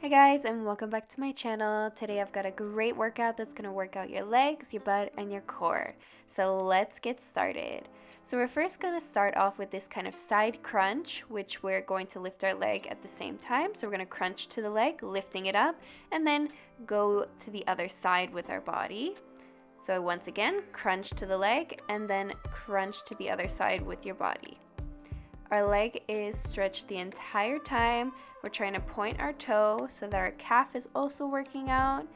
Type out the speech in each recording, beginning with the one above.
Hi guys, and welcome back to my channel. Today I've got a great workout that's going to work out your legs, your butt, and your core. So let's get started. So we're first going to start off with this kind of side crunch, which we're going to lift our leg at the same time. So we're going to crunch to the leg, lifting it up, and then go to the other side with our body. So once again, crunch to the leg, and then crunch to the other side with your body. Our leg is stretched the entire time. We're trying to point our toe so that our calf is also working out.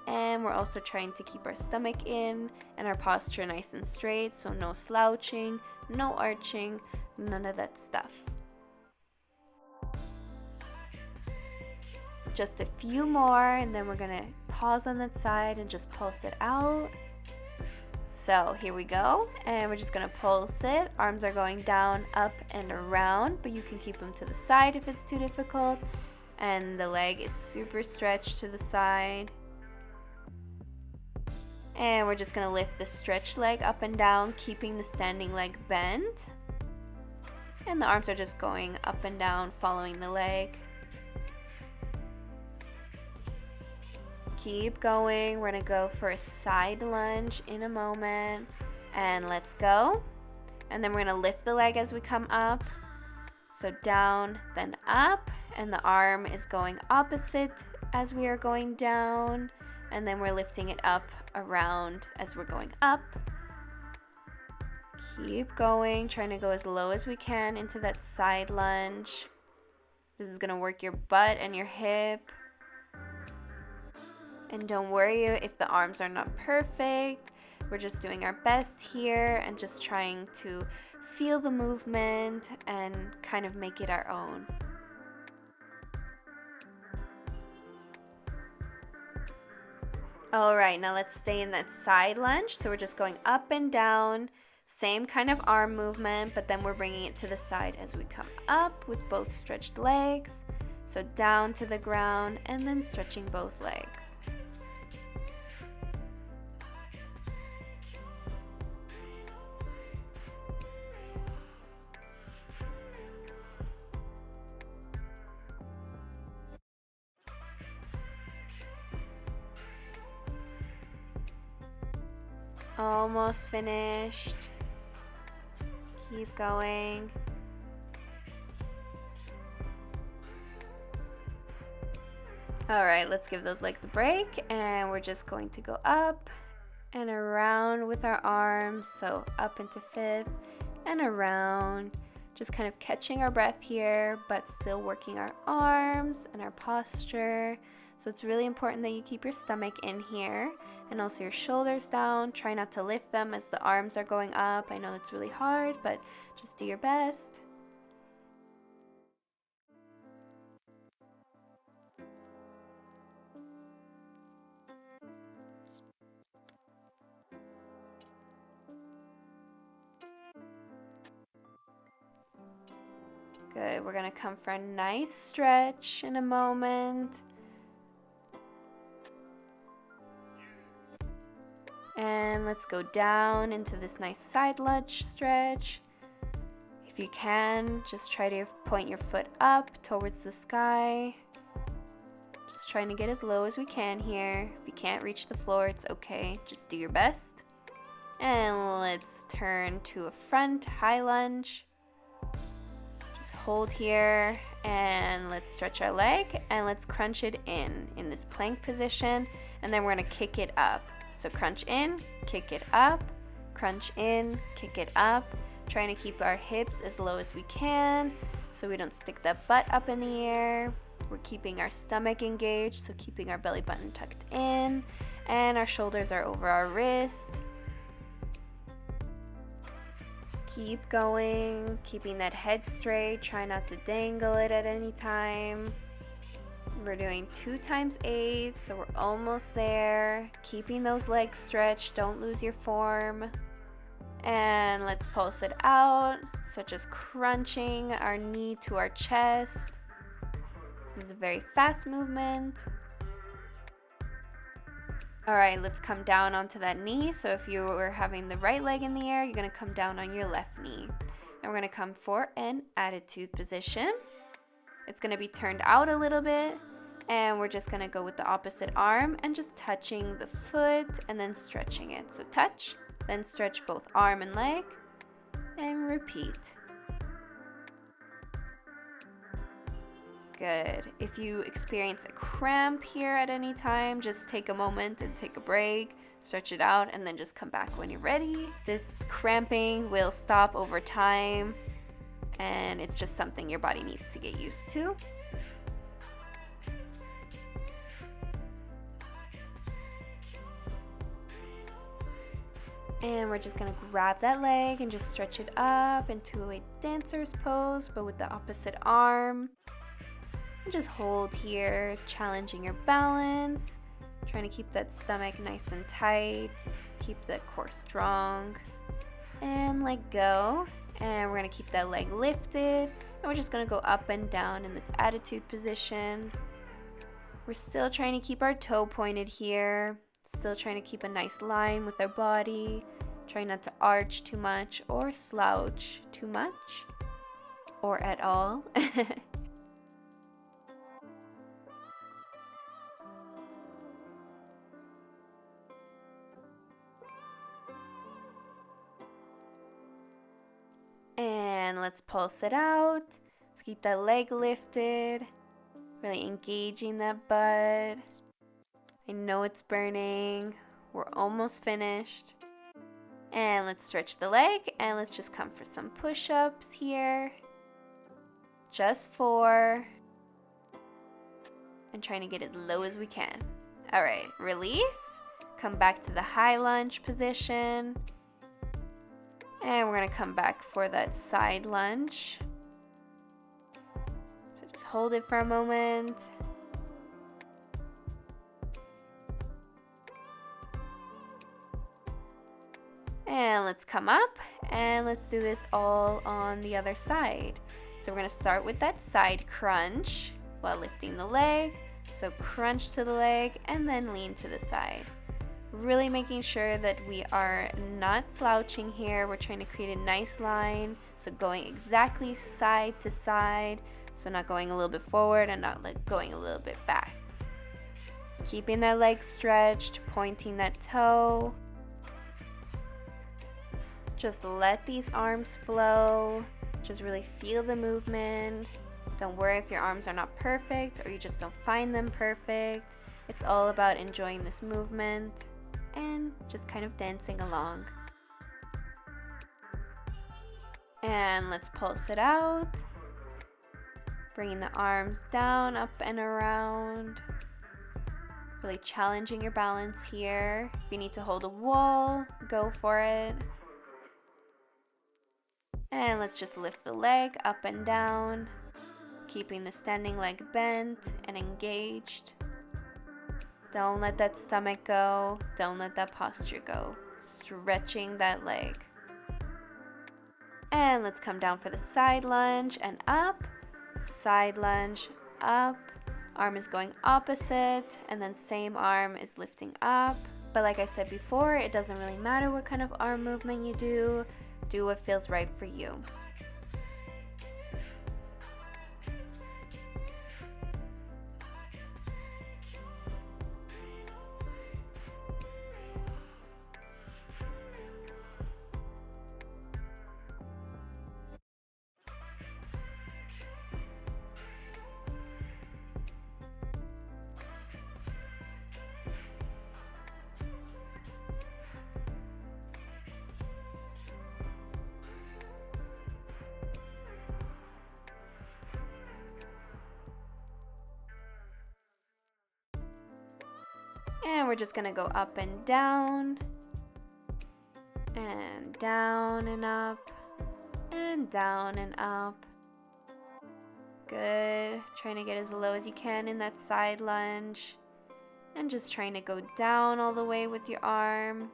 And we're also trying to keep our stomach in and our posture nice and straight. So no slouching, no arching, none of that stuff. Just a few more, and then we're gonna pause on that side and just pulse it out. So here we go, and we're just gonna pulse it. Arms are going down, up, and around, but you can keep them to the side if it's too difficult. And the leg is super stretched to the side. And we're just gonna lift the stretched leg up and down, keeping the standing leg bent. And the arms are just going up and down, following the leg. Keep going. We're gonna go for a side lunge in a moment, and let's go. And then we're gonna lift the leg as we come up. So down, then up, and the arm is going opposite as we are going down, and then we're lifting it up around as we're going up. Keep going, trying to go as low as we can into that side lunge. This is gonna work your butt and your hip. And don't worry if the arms are not perfect. We're just doing our best here and just trying to feel the movement and kind of make it our own. All right, now let's stay in that side lunge. So we're just going up and down, same kind of arm movement, but then we're bringing it to the side as we come up with both stretched legs. So down to the ground and then stretching both legs. Almost finished. Keep going. All right, let's give those legs a break, and we're just going to go up and around with our arms. So up into fifth and around, just kind of catching our breath here, but still working our arms and our posture. So it's really important that you keep your stomach in here and also your shoulders down. Try not to lift them as the arms are going up. I know that's really hard, but just do your best. Good, we're gonna come for a nice stretch in a moment. And let's go down into this nice side lunge stretch. If you can, just try to point your foot up towards the sky. Just trying to get as low as we can here. If you can't reach the floor, it's okay. Just do your best. And let's turn to a front high lunge. Just hold here and let's stretch our leg and let's crunch it in this plank position, and then we're gonna kick it up. So crunch in, kick it up, crunch in, kick it up, trying to keep our hips as low as we can so we don't stick that butt up in the air. We're keeping our stomach engaged, so keeping our belly button tucked in, and our shoulders are over our wrist. Keep going, keeping that head straight, try not to dangle it at any time. We're doing 2 times 8, so we're almost there. Keeping those legs stretched, don't lose your form. And let's pulse it out, such as crunching our knee to our chest. This is a very fast movement. All right, let's come down onto that knee. So if you were having the right leg in the air, you're gonna come down on your left knee. And we're gonna come for an attitude position. It's gonna be turned out a little bit, And we're just gonna go with the opposite arm and just touching the foot and then stretching it. So touch, then stretch both arm and leg, and repeat. Good. If you experience a cramp here at any time, just take a moment and take a break, stretch it out, and then just come back when you're ready. This cramping will stop over time, and it's just something your body needs to get used to. And we're just gonna grab that leg and just stretch it up into a dancer's pose, but with the opposite arm. And just hold here, challenging your balance, trying to keep that stomach nice and tight, keep that core strong, and let go. And we're gonna keep that leg lifted, and we're just gonna go up and down in this attitude position. We're still trying to keep our toe pointed here, still trying to keep a nice line with our body, trying not to arch too much or slouch too much, or at all. And let's pulse it out. Let's keep that leg lifted, really engaging that butt. I know it's burning. We're almost finished. And let's stretch the leg and let's just come for some push-ups here. Just 4. And trying to get as low as we can. All right, release. Come back to the high lunge position. And we're gonna come back for that side lunge. So just hold it for a moment. And let's come up and let's do this all on the other side. So we're gonna start with that side crunch while lifting the leg. So crunch to the leg and then lean to the side. Really making sure that we are not slouching here. We're trying to create a nice line. So going exactly side to side. So not going a little bit forward and not going a little bit back. Keeping that leg stretched, pointing that toe. Just let these arms flow. Just really feel the movement. Don't worry if your arms are not perfect or you just don't find them perfect. It's all about enjoying this movement and just kind of dancing along. And let's pulse it out. Bringing the arms down, up and around. Really challenging your balance here. If you need to hold a wall, go for it. And let's just lift the leg up and down, keeping the standing leg bent and engaged. Don't let that stomach go. Don't let that posture go. Stretching that leg. And let's come down for the side lunge and up. Side lunge, up. Arm is going opposite, and then same arm is lifting up. But like I said before, it doesn't really matter what kind of arm movement you do. Do what feels right for you. And we're just gonna go up and down and up and down and up. Good. Trying to get as low as you can in that side lunge and just trying to go down all the way with your arm.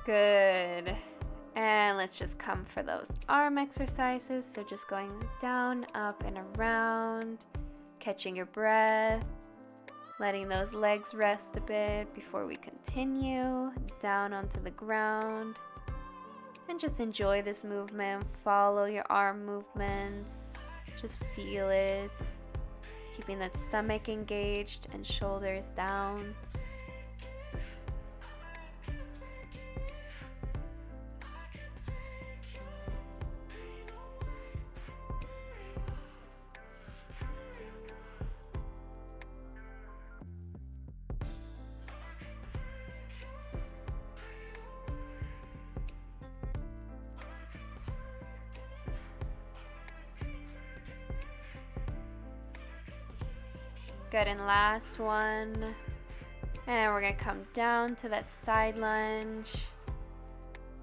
Good. And let's just come for those arm exercises. So just going down, up, and around, catching your breath, letting those legs rest a bit before we continue down onto the ground. And just enjoy this movement. Follow your arm movements. Just feel it. Keeping that stomach engaged and shoulders down. Good, and last one. And we're gonna come down to that side lunge.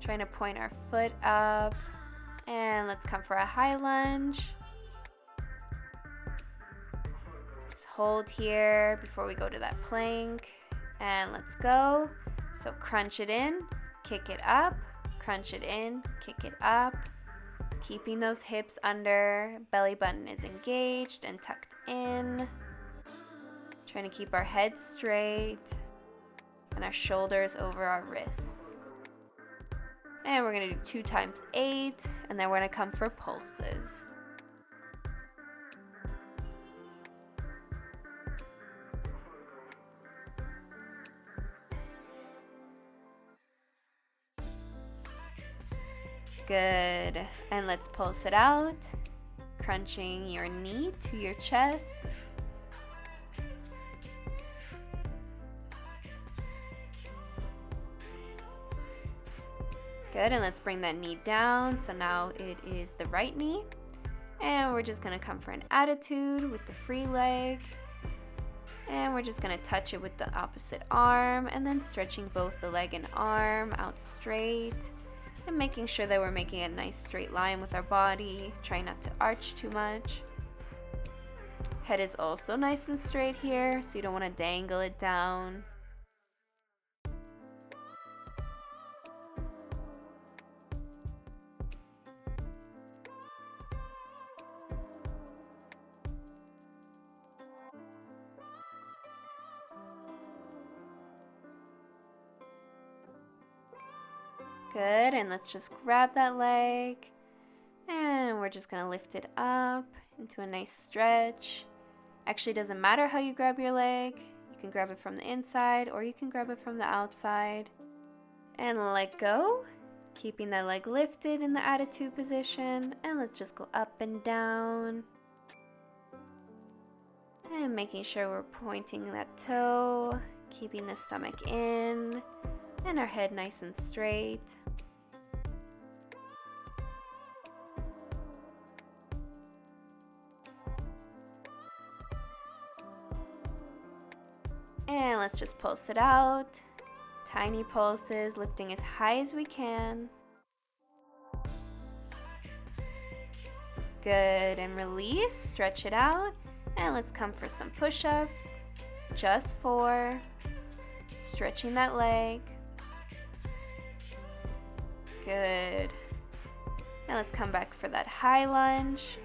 Trying to point our foot up. And let's come for a high lunge. Just hold here before we go to that plank. And let's go. So crunch it in, kick it up, crunch it in, kick it up. Keeping those hips under, belly button is engaged and tucked in. Trying to keep our head straight and our shoulders over our wrists. And we're gonna do 2 times 8, and then we're gonna come for pulses. Good, and let's pulse it out, crunching your knee to your chest. Good, and let's bring that knee down. So now it is the right knee. And we're just gonna come for an attitude with the free leg. And we're just gonna touch it with the opposite arm, and then stretching both the leg and arm out straight. And making sure that we're making a nice straight line with our body. Trying not to arch too much. Head is also nice and straight here, so you don't wanna dangle it down. Good, and let's just grab that leg, and we're just gonna lift it up into a nice stretch. Actually, it doesn't matter how you grab your leg. You can grab it from the inside or you can grab it from the outside. And let go, keeping that leg lifted in the attitude position, and let's just go up and down. And making sure we're pointing that toe, keeping the stomach in, and our head nice and straight. And let's just pulse it out. Tiny pulses, lifting as high as we can. Good, and release, stretch it out. And let's come for some push-ups. Just 4. Stretching that leg. Good. Now let's come back for that high lunge.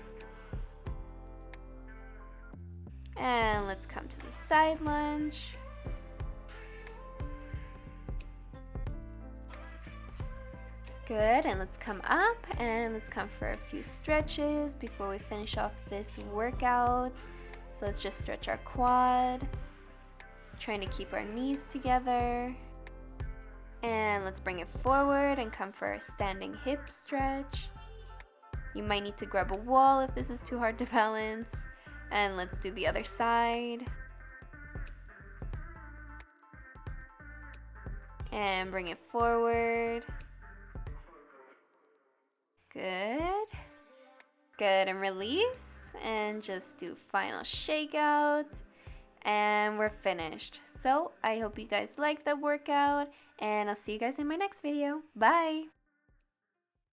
And let's come to the side lunge. Good, and let's come up and let's come for a few stretches before we finish off this workout. So let's just stretch our quad, trying to keep our knees together. And let's bring it forward and come for a standing hip stretch. You might need to grab a wall if this is too hard to balance. And let's do the other side. And bring it forward. Good. Good, and release. And just do final shakeout. And we're finished. So I hope you guys liked that workout. And I'll see you guys in my next video. Bye.